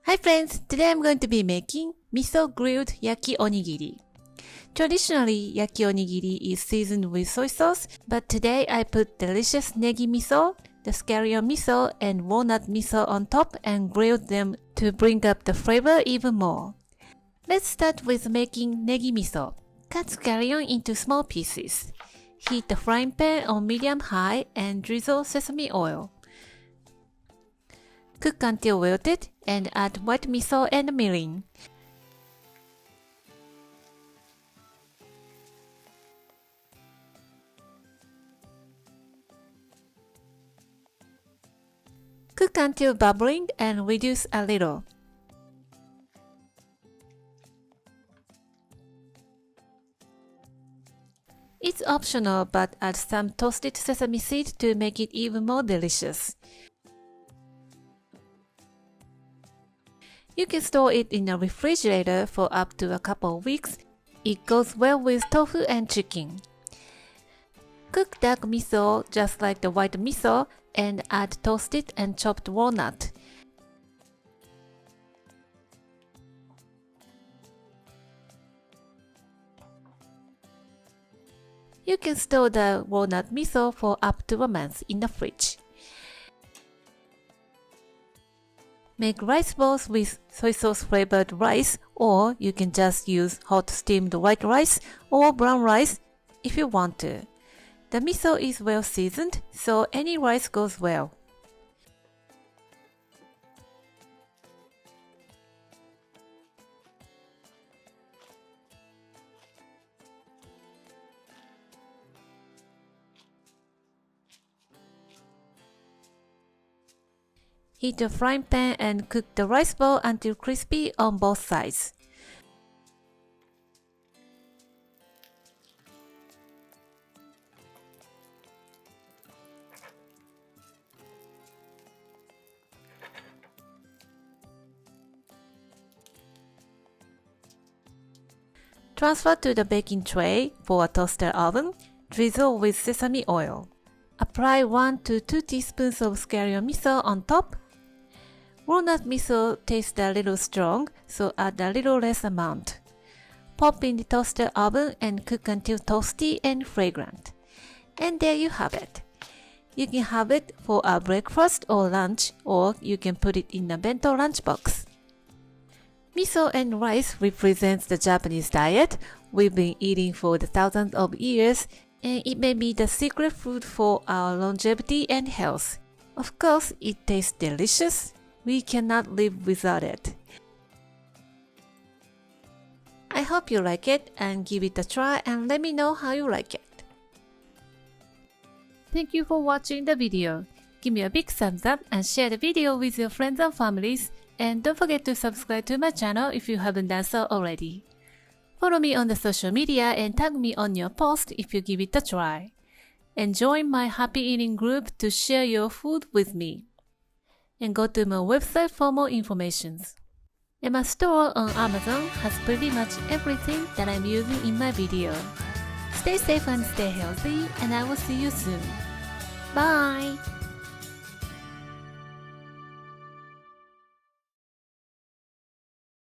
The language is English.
Hi friends, today I'm going to be making miso grilled yaki onigiri. Traditionally, yaki onigiri is seasoned with soy sauce, but today I put delicious NEGI-MISO, the Scallion miso, and Walnut Miso on top and grilled them to bring up the flavor even more. Let's start with making NEGI-MISO. Cut scallion into small pieces. Heat the frying pan on medium-high and drizzle sesame oil. Cook until wilted and add white miso and mirin. Cook until bubbling and reduce a little. It's optional, but add some toasted sesame seed to make it even more delicious. You can store it in a refrigerator for up to a couple of weeks. It goes well with tofu and chicken. Cook dark miso just like the white miso and add toasted and chopped walnut. You can store the walnut miso for up to a month in the fridge. Make rice balls with soy sauce flavored rice, or you can just use hot steamed white rice or brown rice if you want to. The miso is well seasoned, so any rice goes well. Heat the frying pan and cook the rice ball until crispy on both sides. Transfer to the baking tray for a toaster oven. Drizzle with sesame oil. Apply 1 to 2 teaspoons of scallion miso on top. Walnut miso tastes a little strong, so add a little less amount. Pop in the toaster oven and cook until toasty and fragrant. And there you have it. You can have it for a breakfast or lunch, or you can put it in a bento lunchbox. Miso and rice represents the Japanese diet we've been eating for the thousands of years, and it may be the secret food for our longevity and health. Of course, it tastes delicious. We cannot live without it. I hope you like it and give it a try and let me know how you like it. Thank you for watching the video. Give me a big thumbs up and share the video with your friends and families. And don't forget to subscribe to my channel if you haven't done so already. Follow me on the social media and tag me on your post if you give it a try. And join my happy eating group to share your food with me. And go to my website for more information. And my store on Amazon has pretty much everything that I'm using in my video. Stay safe and stay healthy, and I will see you soon. Bye!